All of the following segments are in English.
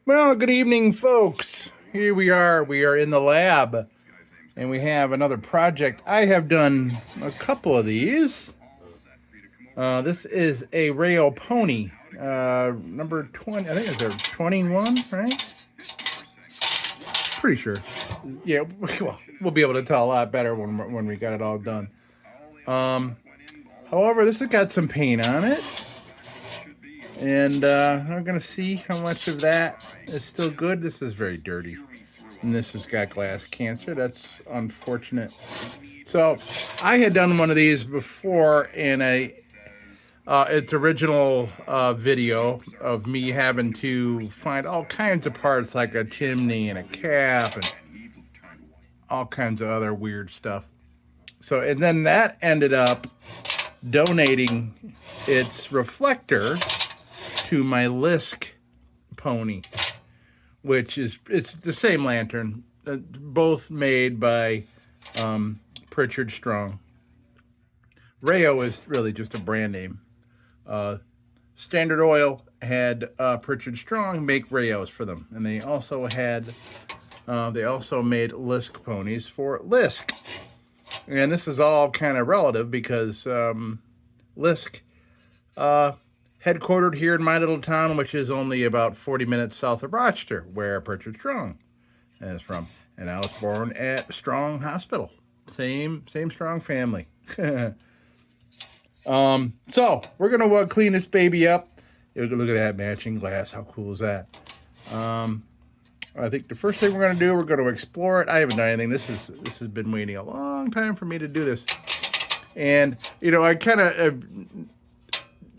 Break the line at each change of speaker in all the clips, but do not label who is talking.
Well, good evening, folks. Here we are. We are in the lab, and we have another project. I have done a couple of these. This is a RAYO pony, number 20. I think it's their 21, right? Pretty sure. Yeah, well, we'll be able to tell a lot better when we got it all done. Um, However, this has got some paint on it. And we're going to see how much of that is still good. This is very dirty. And this has got glass cancer. That's unfortunate. So I had done one of these before in its original video of me having to find all kinds of parts like a chimney and a cap and all kinds of other weird stuff. So, and then that ended up donating its reflector to my LISK pony, which it's the same lantern, both made by Pritchard Strong. RAYO is really just a brand name. Standard Oil had Pritchard Strong make RAYOs for them, and they also made LISK ponies for LISK. And this is all kind of relative because LISK headquartered here in my little town, which is only about 40 minutes south of Rochester, where Pritchard Strong is from. And I was born at Strong Hospital. Same Strong family. So we're gonna clean this baby up. Look at that matching glass. How cool is that? I think the first thing we're gonna do, we're gonna explore it. I haven't done anything. This has been waiting a long time for me to do this. And I kind of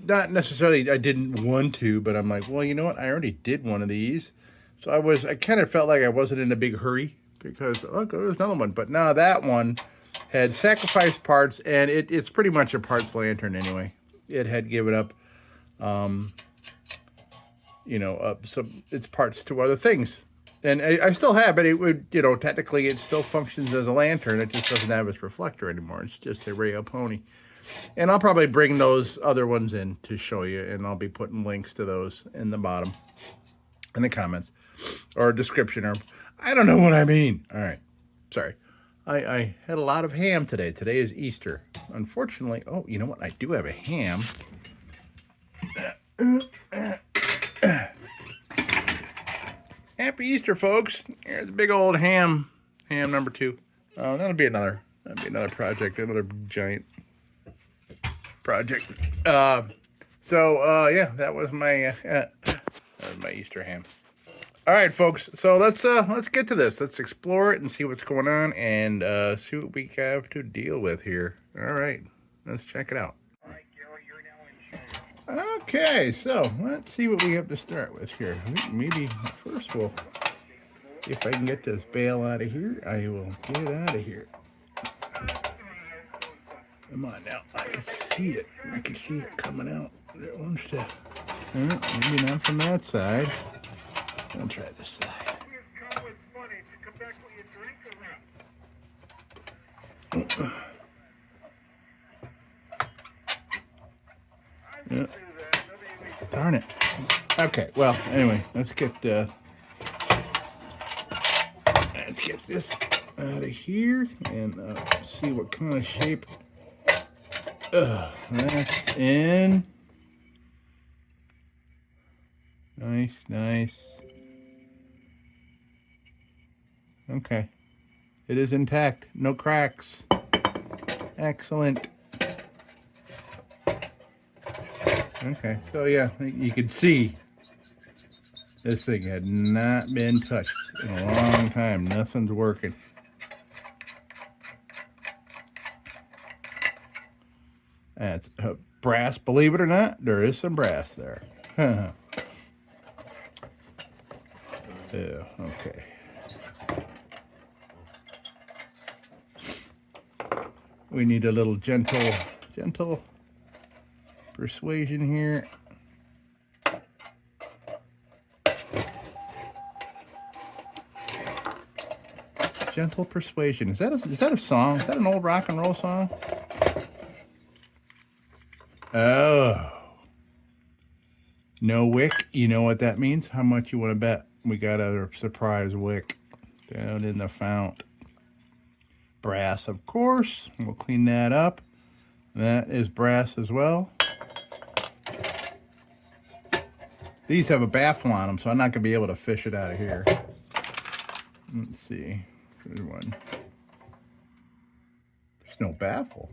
not necessarily I didn't want to, but I'm like, well, you know what? I already did one of these. So I kind of felt like I wasn't in a big hurry because, look, there's another one. But now that one had sacrificed parts, and it's pretty much a parts lantern anyway. It had given up, some its parts to other things. And I still have it. It would, technically it still functions as a lantern. It just doesn't have its reflector anymore. It's just a RAYO pony. And I'll probably bring those other ones in to show you, and I'll be putting links to those in the bottom, in the comments, or description, or I don't know what I mean. All right, sorry. I had a lot of ham today. Today is Easter. Unfortunately, oh, you know what? I do have a ham. Happy Easter, folks. Here's a big old ham number 2. That'll be another project, another giant project. Yeah, that was my Easter ham. All right, folks. So let's get to this. Let's explore it and see what's going on and see what we have to deal with here. All right, let's check it out. Okay, so let's see what we have to start with here. Maybe first if I can get this bale out of here, I will get it out of here. Come on now, I can see it. I can see it coming out. It wants to. Maybe not from that side. I'll try this side. Yeah. Darn it. Okay, well, anyway, let's get this out of here and see what kind of shape that's in. Nice. Okay. It is intact. No cracks. Excellent. Okay, so yeah, you can see this thing had not been touched in a long time. Nothing's working. That's brass, believe it or not, there is some brass there. Yeah, okay. We need a little gentle persuasion here. Gentle persuasion. Is that a song? Is that an old rock and roll song? Oh. No wick. You know what that means? How much you want to bet? we got a surprise wick down in the fount. Brass, of course. We'll clean that up. That is brass as well. These have a baffle on them, so I'm not going to be able to fish it out of here. Let's see. Good one. There's no baffle.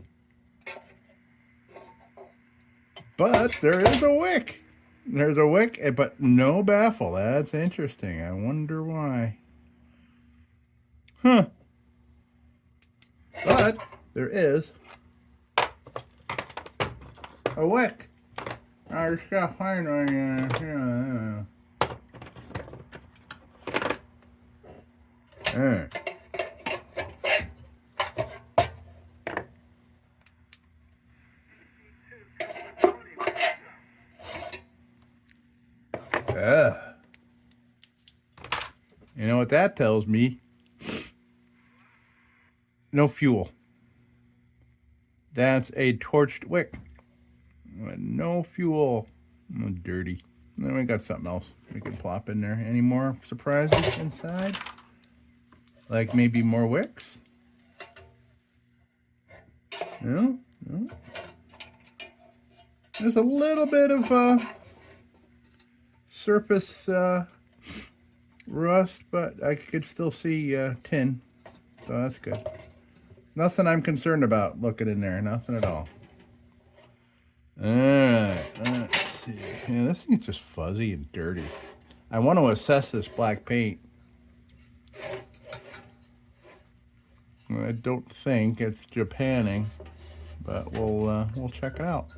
But there is a wick. There's a wick, but no baffle. That's interesting. I wonder why. Huh. But there is a wick. I just gotta find one. Alright. You know what that tells me? No fuel. That's a torched wick. No fuel. Oh, dirty. Then we got something else we can plop in there. Any more surprises inside? Like maybe more wicks? No? No? There's a little bit of surface rust, but I could still see tin. So that's good. Nothing I'm concerned about looking in there. Nothing at all. Alright, let's see. Yeah, this thing's just fuzzy and dirty. I want to assess this black paint. I don't think it's Japanning, but we'll check it out.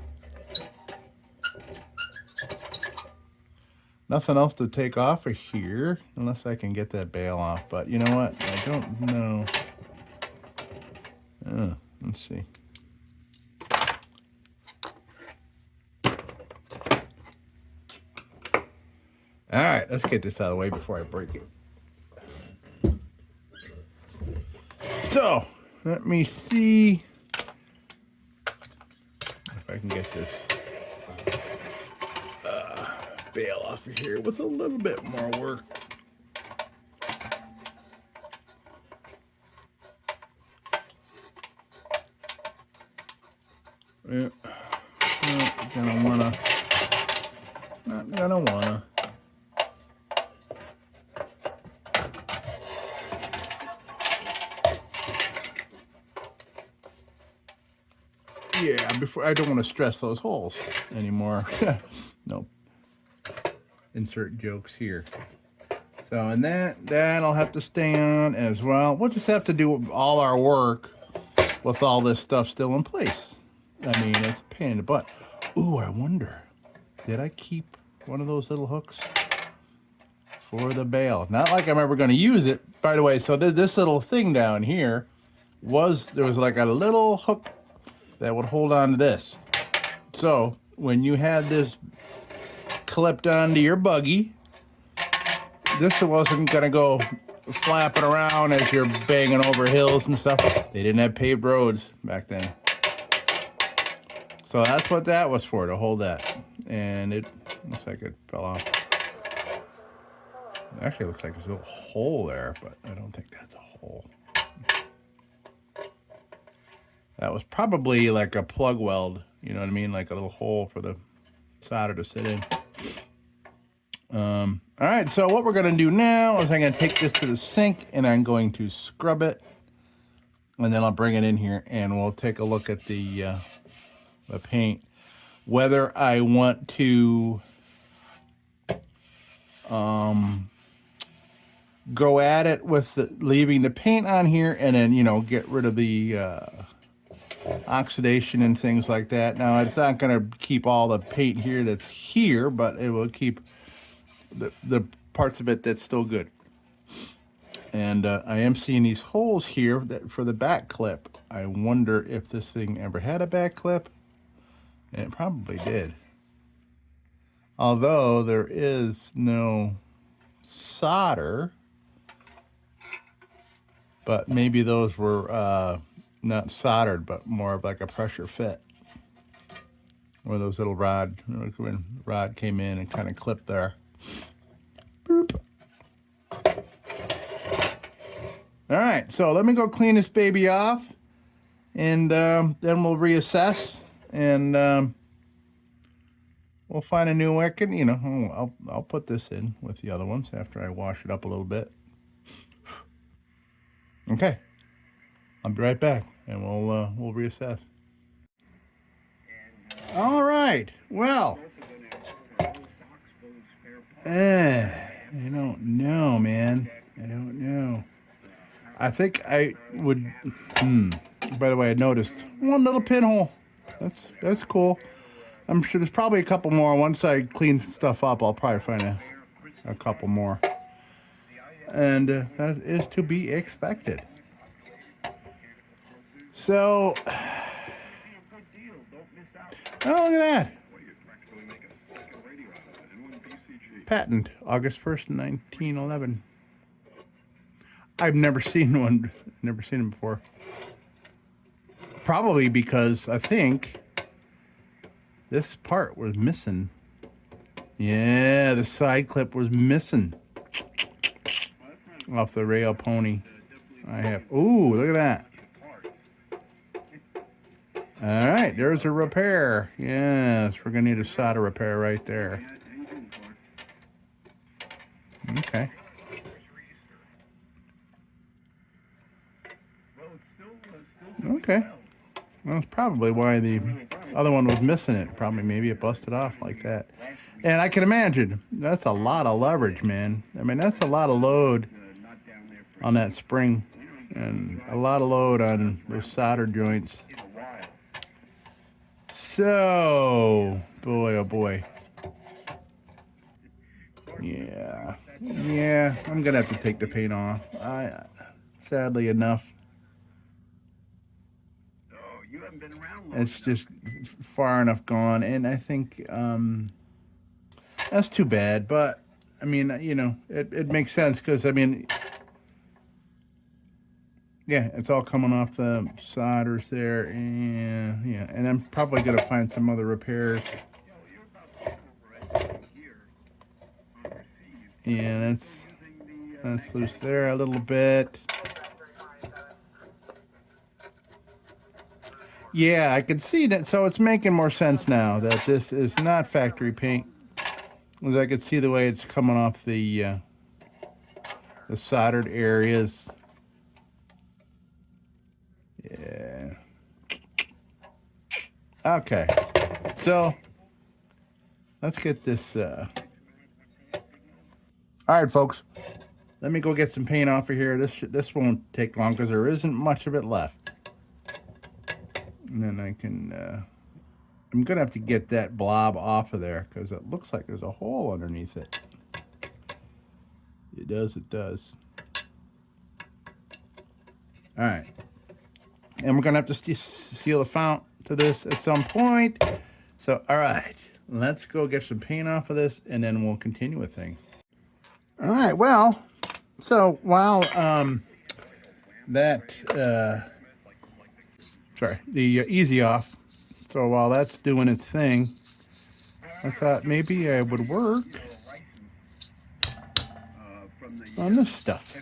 Nothing else to take off of here, unless I can get that bail off. But you know what? I don't know. Let's see. All right, let's get this out of the way before I break it. So, let me see if I can get this bail off of here with a little bit more work. Yeah, not gonna wanna. Yeah, I don't want to stress those holes anymore. Nope. Insert jokes here. So, and that'll have to stay on as well. We'll just have to do all our work with all this stuff still in place. I mean, it's a pain in the butt. Ooh, I wonder, did I keep one of those little hooks for the bail? Not like I'm ever going to use it. By the way, so this little thing down here there was like a little hook that would hold on to this. So when you had this clipped onto your buggy, this wasn't gonna go flapping around as you're banging over hills and stuff. They didn't have paved roads back then. So that's what that was for, to hold that. And it looks like it fell off. It actually looks like there's a little hole there, but I don't think that's a hole. That was probably like a plug weld, you know what I mean? Like a little hole for the solder to sit in. All right, so what we're going to do now is I'm going to take this to the sink and I'm going to scrub it. And then I'll bring it in here and we'll take a look at the paint. Whether I want to go at it with leaving the paint on here and then, you know, get rid of the oxidation and things like that. Now, it's not going to keep all the paint here that's here, but it will keep the parts of it that's still good. And I am seeing these holes here for the back clip. I wonder if this thing ever had a back clip. And it probably did. Although there is no solder, but maybe those were not soldered, but more of like a pressure fit. Where those little rod came in and kind of clipped there. Boop. All right, so let me go clean this baby off, and then we'll reassess, and we'll find a new wicket. You know, I'll put this in with the other ones after I wash it up a little bit. Okay, I'll be right back, and we'll reassess. All right. Well, I don't know, man. I don't know. I think I would. By the way, I noticed one little pinhole. That's cool. I'm sure there's probably a couple more. Once I clean stuff up, I'll probably find a couple more. And that is to be expected. So, oh, look at that. Patent, August 1st, 1911. I've never seen one. Never seen them before. Probably because I think this part was missing. Yeah, the side clip was missing off the RAYO Pony. I have. Ooh, look at that. All right, there's a repair. Yes, we're gonna need a solder repair right there. Okay. Okay. Well, that's probably why the other one was missing it. Probably maybe it busted off like that. And I can imagine that's a lot of leverage, man. I mean, that's a lot of load on that spring and a lot of load on those solder joints. So, boy, oh boy. Yeah. Yeah, I'm going to have to take the paint off. Sadly enough, it's just far enough gone, and I think that's too bad. But I mean, you know, it makes sense because I mean, yeah, it's all coming off the solders there, and yeah, and I'm probably gonna find some other repairs. Yeah, that's loose there a little bit. Yeah, I can see that. So it's making more sense now that this is not factory paint. As I can see the way it's coming off the soldered areas. Yeah. Okay. So let's get this. All right, folks. Let me go get some paint off of here. This won't take long because there isn't much of it left. And then I can, I'm going to have to get that blob off of there because it looks like there's a hole underneath it. It does, it does. All right. And we're going to have to seal the fount to this at some point. So, all right, let's go get some paint off of this and then we'll continue with things. All right, well, so while the easy off. So while that's doing its thing, I thought maybe I would work on this stuff.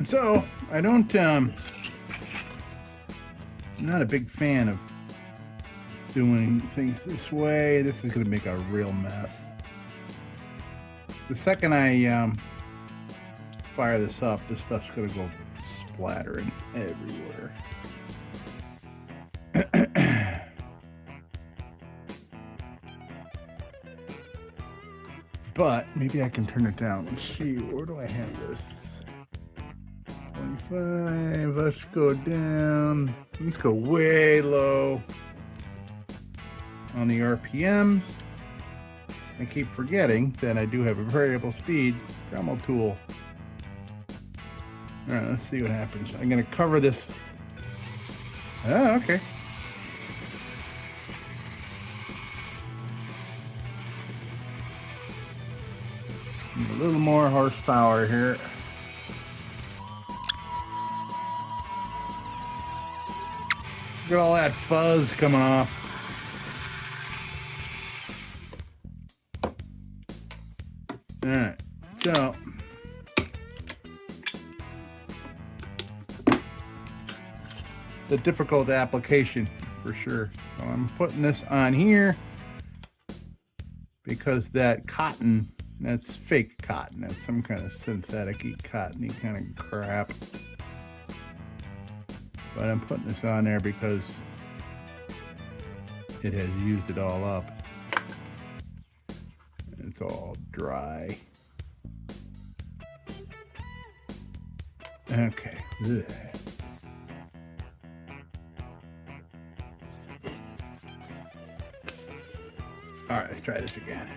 So I don't, I'm not a big fan of doing things this way. This is going to make a real mess. The second I fire this up, this stuff's gonna go splattering everywhere. But maybe I can turn it down. Let's see, where do I have this? 25, let's go down. Let's go way low on the RPMs. I keep forgetting that I do have a variable speed Dremel tool. All right, let's see what happens. I'm gonna cover this. Oh, okay. A little more horsepower here. Look at all that fuzz coming off. All right, so it's a difficult application for sure. So I'm putting this on here because that cotton, that's fake cotton. That's some kind of synthetic-y, cottony kind of crap. But I'm putting this on there because it has used it all up. It's all dry. Okay. Ugh. All right, let's try this again.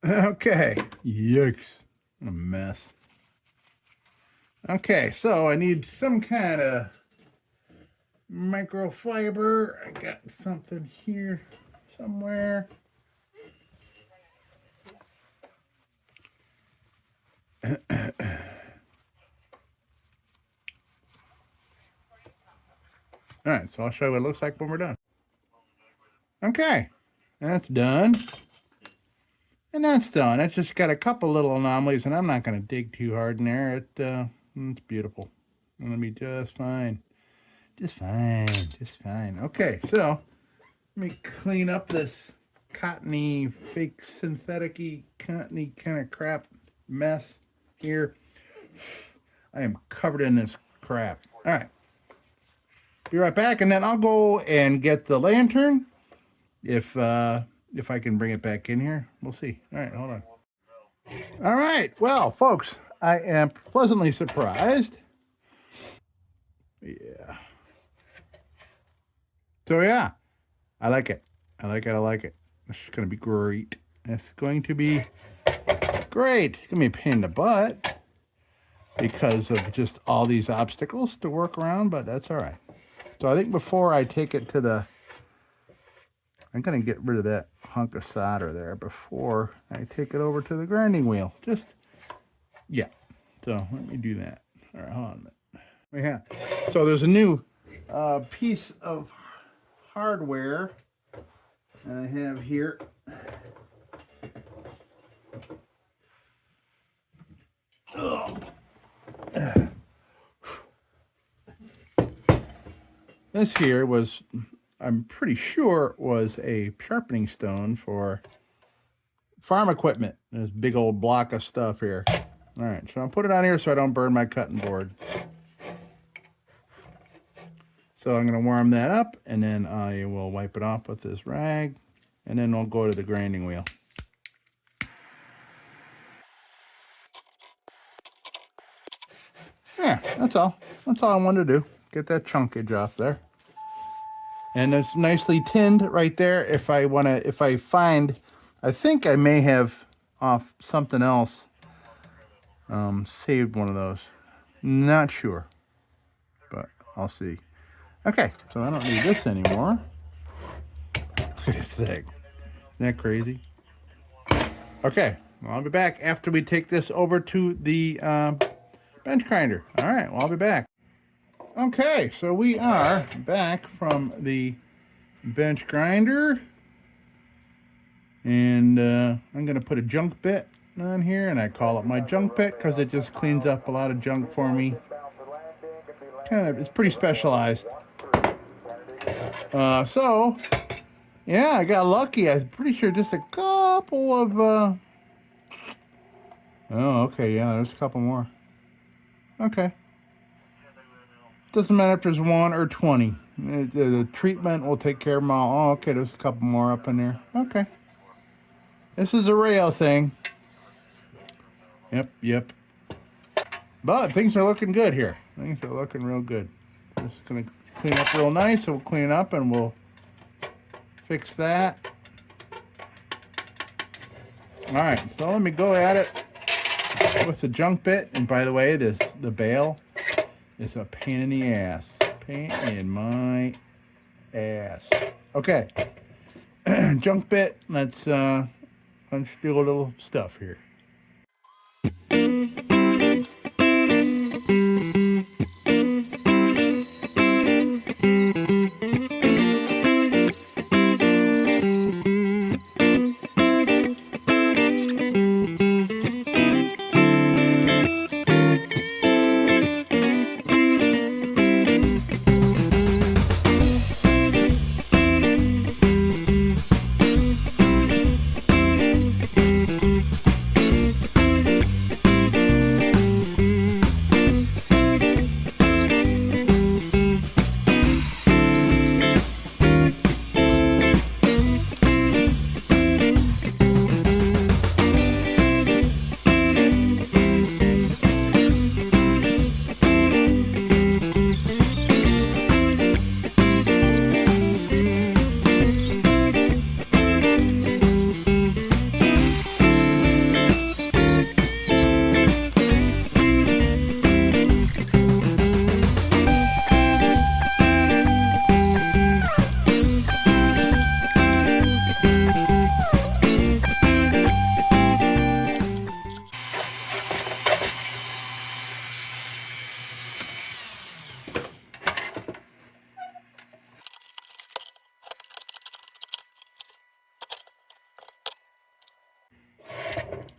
Okay, yikes, what a mess. Okay, so I need some kind of microfiber. I got something here somewhere. All right, so I'll show you what it looks like when we're done. Okay, that's done. And that's done. It's just got a couple little anomalies, and I'm not going to dig too hard in there. It's beautiful. It'll be just fine. Just fine. Just fine. Okay, so let me clean up this cottony, fake synthetic-y, cottony kind of crap mess here. I am covered in this crap. All right. Be right back, and then I'll go and get the lantern. If I can bring it back in here, we'll see. All right, hold on. All right, well, folks, I am pleasantly surprised. Yeah. So, yeah, I like it. I like it. I like it. This is going to be great. It's going to be great. It's going to be a pain in the butt because of just all these obstacles to work around, but that's all right. So I think before I take it to the... I'm going to get rid of that hunk of solder there before I take it over to the grinding wheel. Just, yeah. So let me do that. All right, hold on a minute. Yeah. So there's a new piece of hardware I have here. This here was... I'm pretty sure it was a sharpening stone for farm equipment. This big old block of stuff here. All right, so I'll put it on here so I don't burn my cutting board. So I'm going to warm that up, and then I will wipe it off with this rag, and then I'll go to the grinding wheel. Yeah, that's all. That's all I wanted to do. Get that chunkage off there. And it's nicely tinned right there. If I find, I think I may have off something else, saved one of those. Not sure, but I'll see. Okay, so I don't need this anymore. Look at this thing. Isn't that crazy? Okay, well, I'll be back after we take this over to the bench grinder. All right, well, I'll be back. Okay, so we are back from the bench grinder. And I'm going to put a junk bit on here, and I call it my junk bit because it just cleans up a lot of junk for me. It's pretty specialized. So, yeah, I got lucky. I'm pretty sure just a couple of... Oh, okay, yeah, there's a couple more. Okay. Doesn't matter if there's 1 or 20. The treatment will take care of them all. Oh, okay, there's a couple more up in there. Okay. This is a RAYO thing. Yep. But things are looking good here. Things are looking real good. Just going to clean up real nice. So we'll clean it up and we'll fix that. All right, so let me go at it with the junk bit. And by the way, the bail is a pain in the ass. Pain in my ass. Okay. Junk bit. Let's do a little stuff here.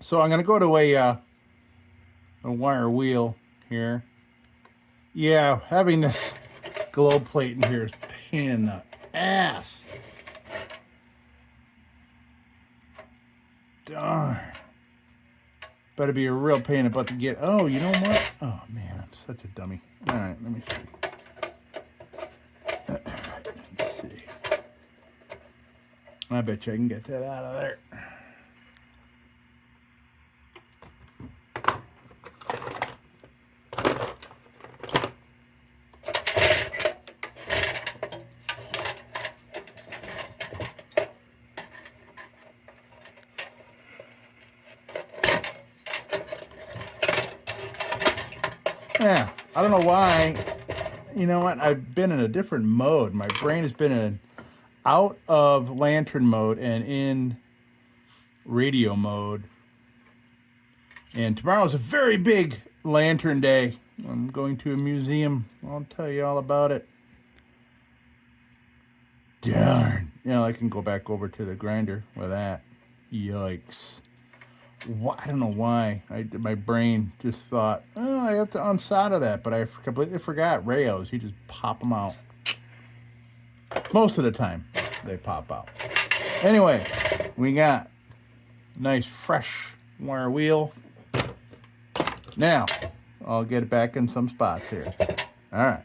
So I'm going to go to a wire wheel here. Yeah, having this globe plate in here is a pain in the ass. Darn. Better be a real pain about to get. Oh, you know what? Oh, man, I'm such a dummy. All right, let me see. Let's see. I bet you I can get that out of there. Yeah, I don't know why. You know what? I've been in a different mode. My brain has been in out of lantern mode and in radio mode. And tomorrow's a very big lantern day. I'm going to a museum. I'll tell you all about it. Darn. Yeah, I can go back over to the grinder with that. Yikes. I don't know why. My brain just thought, oh, I have to unsolder that, but I completely forgot RAYOs. You just pop them out. Most of the time, they pop out. Anyway, we got a nice fresh wire wheel. Now, I'll get it back in some spots here. All right.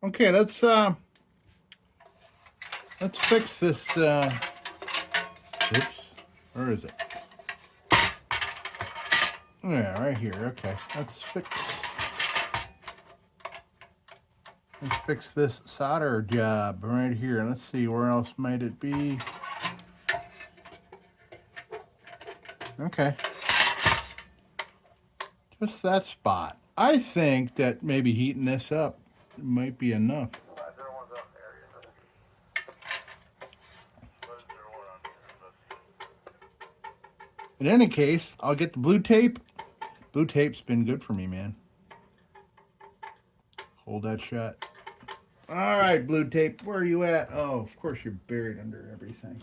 Okay, let's fix this. Oops, where is it? Yeah, right here. Okay, let's fix this solder job right here. Let's see, where else might it be? Okay, just that spot. I think that maybe heating this up might be enough. In any case, I'll get the blue tape. Blue tape's been good for me, man. Hold that shut. All right, blue tape, where are you at? Oh, of course you're buried under everything.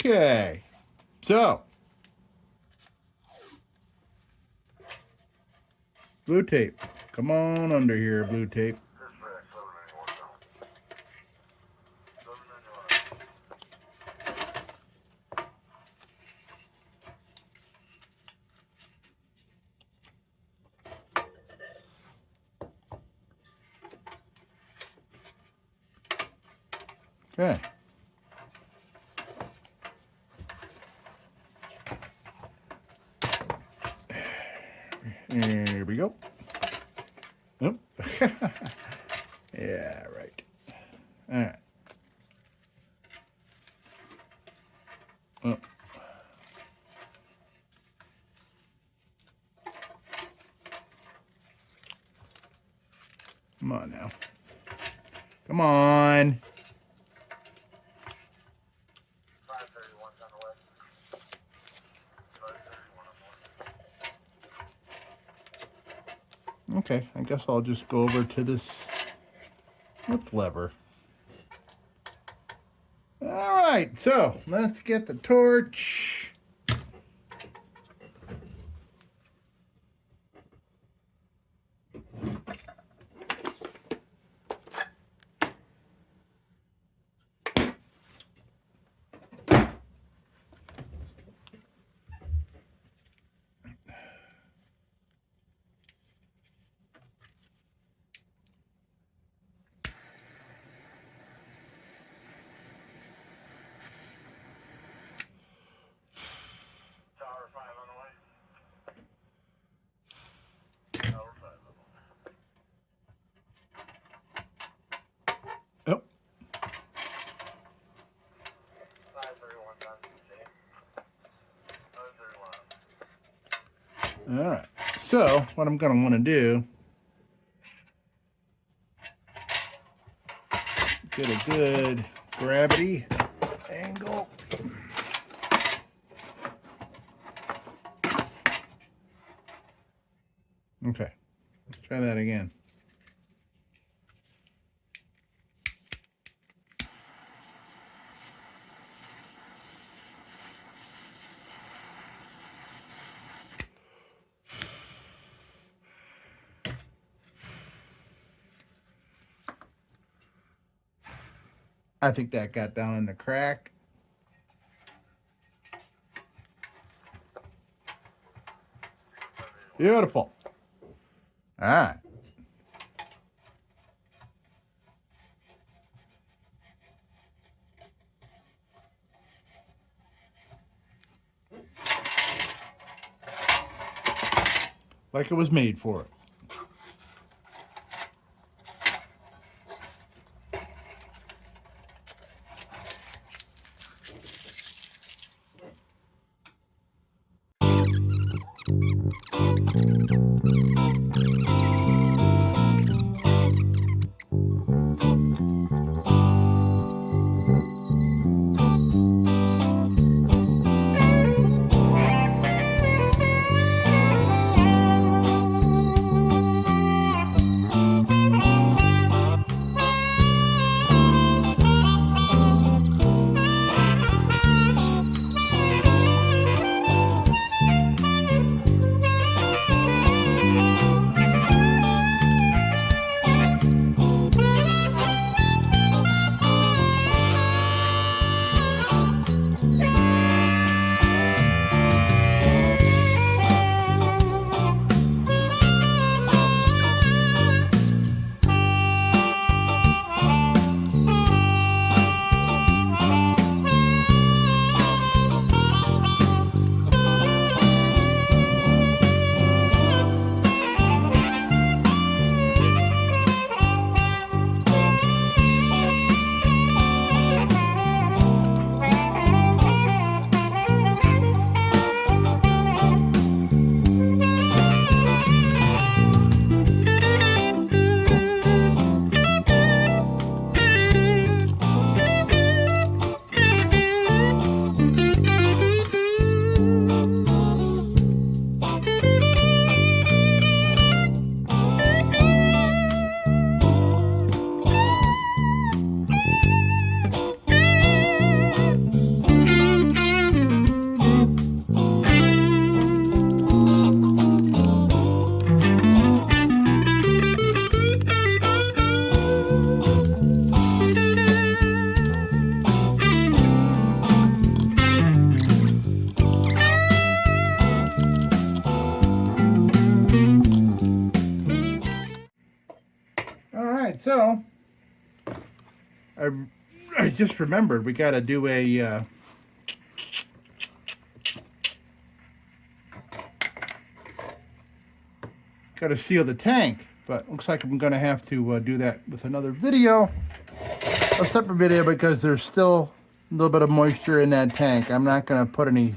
Okay, so blue tape, come on under here, blue tape. Okay. Here we go. Oh. Yeah, right. All right. Oh. Come on now. Come on. Okay, I guess I'll just go over to this flip lever. All right, so let's get the torch. All right. So what I'm going to want to do, get a good gravity angle. Okay, let's try that again. I think that got down in the crack. Beautiful. All right. Like it was made for it. So I just remembered we got to do a got to seal the tank, but looks like I'm going to have to do that with another video, a separate video, because there's still a little bit of moisture in that tank. I'm not going to put any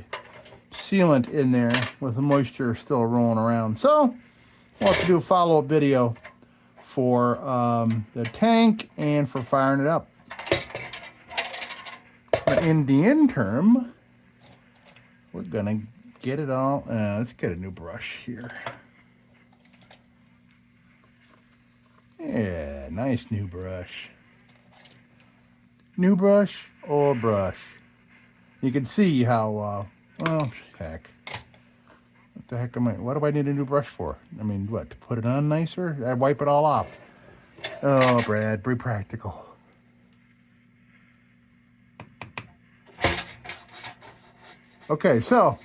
sealant in there with the moisture still rolling around. So we'll have to do a follow-up video for the tank and for firing it up. But in the interim, we're gonna get it all. Let's get a new brush here. Yeah, nice new brush. New brush, old brush. You can see how, well, heck. What the heck am I, what do I need a new brush for? I mean, what, to put it on nicer? I wipe it all off. Oh, Brad, be practical. Okay, so,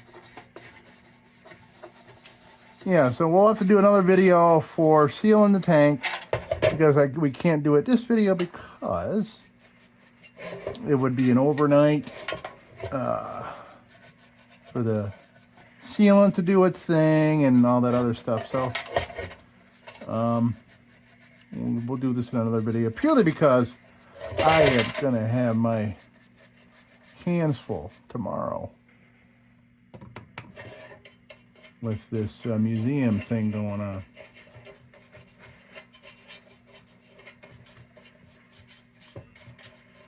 yeah, so we'll have to do another video for sealing the tank, because we can't do it this video because it would be an overnight for the sealant to do its thing and all that other stuff. So we'll do this in another video, purely because I am gonna have my hands full tomorrow. with this museum thing going on.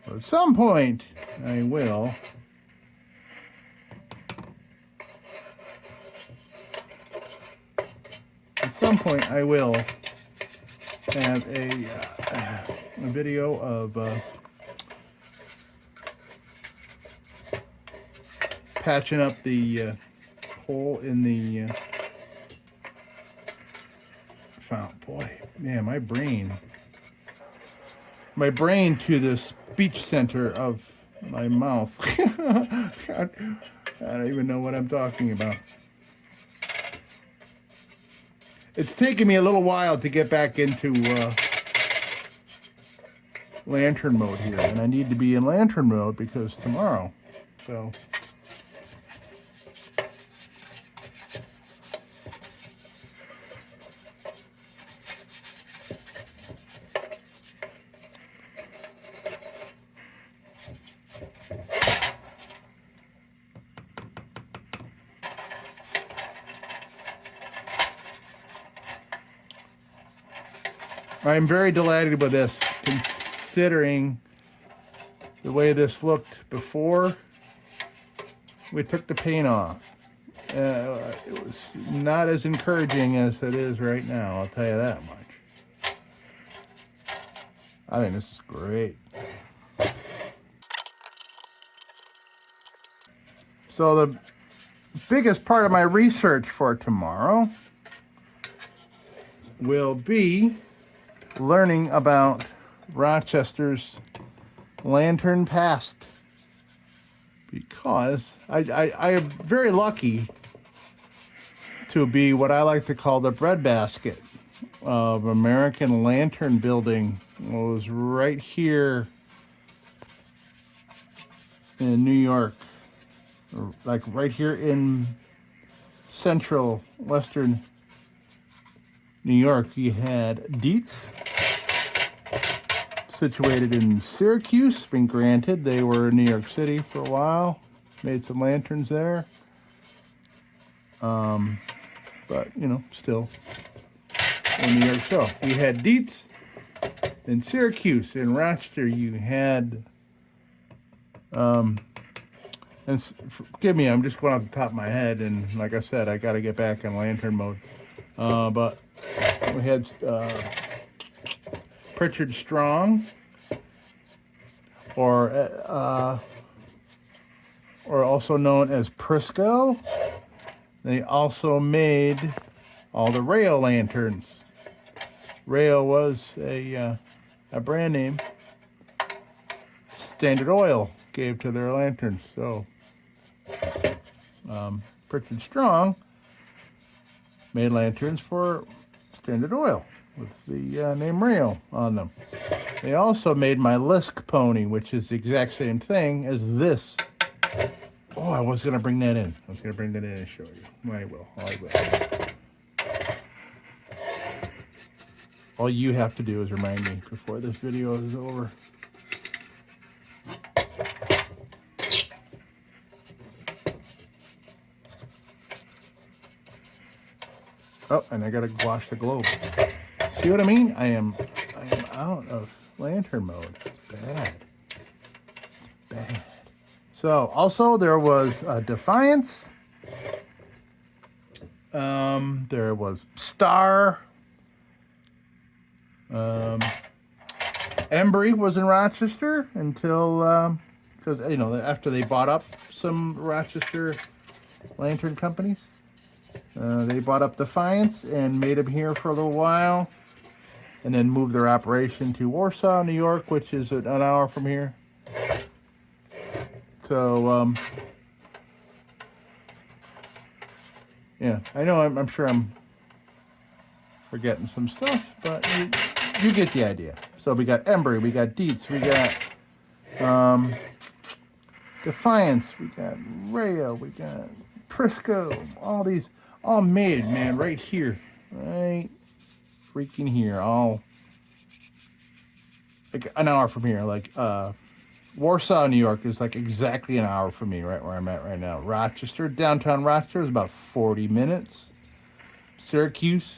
But at some point, I will. At some point, I will have a video of patching up the hole in the fountain. Boy, man, my brain to the speech center of my mouth. God, I don't even know what I'm talking about. It's taken me a little while to get back into lantern mode here, and I need to be in lantern mode because tomorrow. So I'm very delighted with this, considering the way this looked before we took the paint off. It was not as encouraging as it is right now, I'll tell you that much. I think this is great. So the biggest part of my research for tomorrow will be learning about Rochester's lantern past, because I am very lucky to be what I like to call the breadbasket of American lantern building. It was right here in New York, like right here in central western New York. You had Dietz, situated in Syracuse. Been granted, they were in New York City for a while. Made some lanterns there. But, you know, still in New York. So we had Dietz in Syracuse. In Rochester, you had, and forgive me, I'm just going off the top of my head. And like I said, I got to get back in lantern mode. But we had Pritchard Strong, or also known as Prisco. They also made all the RAYO lanterns. RAYO was a brand name Standard Oil gave to their lanterns. So Pritchard Strong made lanterns for Standard Oil with the name RAYO on them. They also made my LISK pony, which is the exact same thing as this. Oh, I was going to bring that in. I was going to bring that in and show you. I will. All you have to do is remind me before this video is over. Oh, and I got to wash the globe. See what I mean? I am out of lantern mode. It's bad. Bad. So, also there was Defiance. There was Star. Embry was in Rochester until, because, you know, after they bought up some Rochester lantern companies. They bought up Defiance and made them here for a little while, and then moved their operation to Warsaw, New York, which is an hour from here. So, yeah, I know I'm sure I'm forgetting some stuff, but you get the idea. So we got Embry, we got Dietz, we got Defiance, we got RAYO, we got Prisco, all these, all made, man, right here. Right freaking here. All like an hour from here, like Warsaw, New York is like exactly an hour from me, right where I'm at right now. Rochester, downtown Rochester, is about 40 minutes. Syracuse,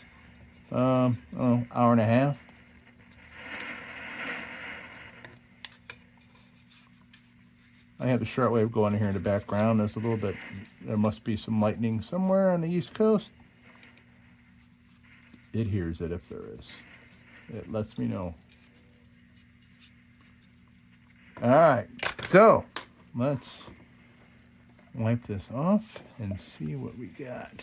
hour and a half. I have the shortwave going here in the background. There's a little bit, there must be some lightning somewhere on the East Coast. It hears it if there is. It lets me know. All right, so let's wipe this off and see what we got.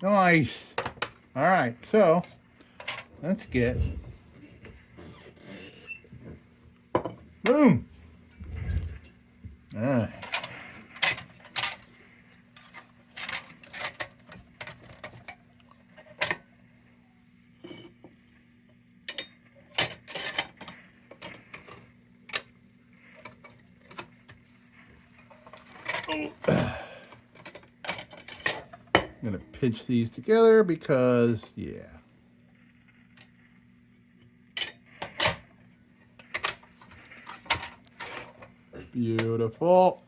Nice. All right, so let's get boom. All right. I'm gonna pinch these together because, yeah. Beautiful.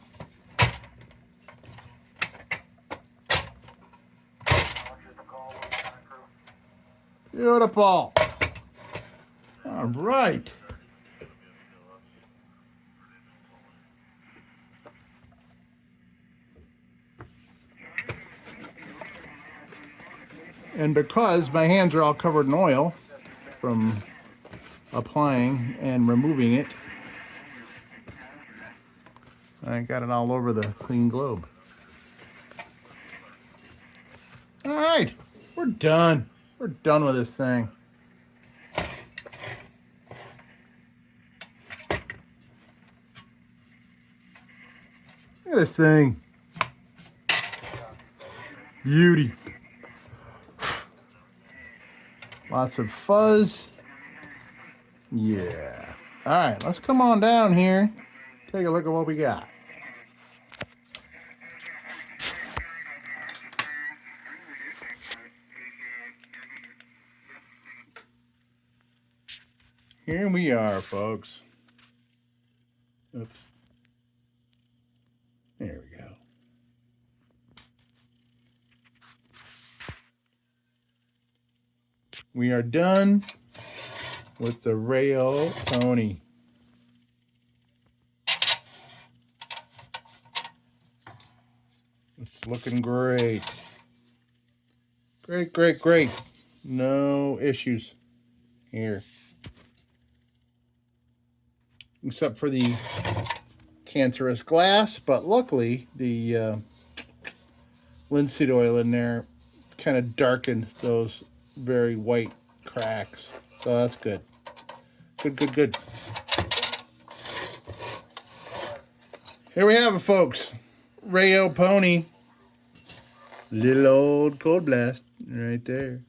Beautiful. All right. And because my hands are all covered in oil from applying and removing it, I got it all over the clean globe. All right, we're done. We're done with this thing. Look at this thing. Beauty. Lots of fuzz. Yeah. All right, let's come on down here. Take a look at what we got. Here we are, folks. Oops. There we go. We are done with the RAYO Pony. It's looking great. Great, great, great. No issues here. Except for the cancerous glass, but luckily the linseed oil in there kind of darkened those very white cracks. So that's good. Good, good, good. Here we have it, folks. RAYO Pony. Little old cold blast right there.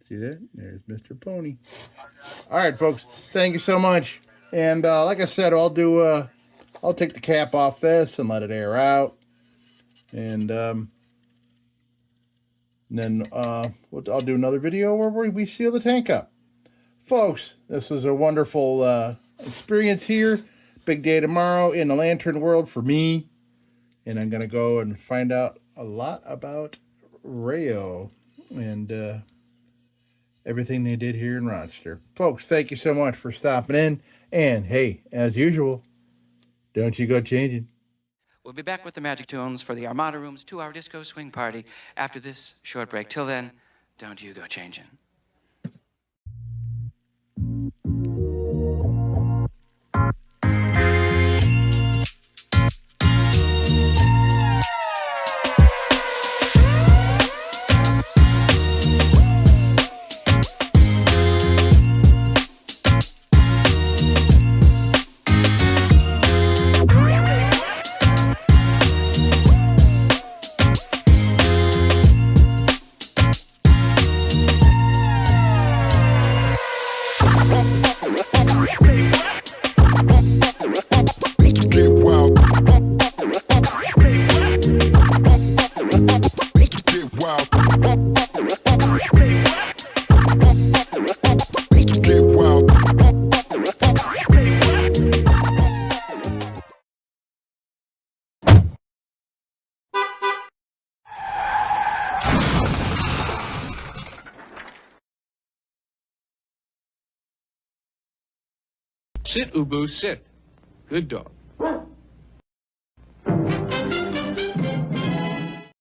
See that? There's Mr. Pony. All right, folks. Thank you so much. And like I said, I'll take the cap off this and let it air out. And then I'll do another video where we seal the tank up. Folks, this was a wonderful experience here. Big day tomorrow in the lantern world for me. And I'm going to go and find out a lot about RAYO and everything they did here in Rochester. Folks, thank you so much for stopping in. And hey, as usual, don't you go changing.
We'll be back with the Magic Tunes for the Armada Room's 2-hour disco swing party after this short break. Till then, don't you go changing.
Sit, Ubu, sit. Good dog.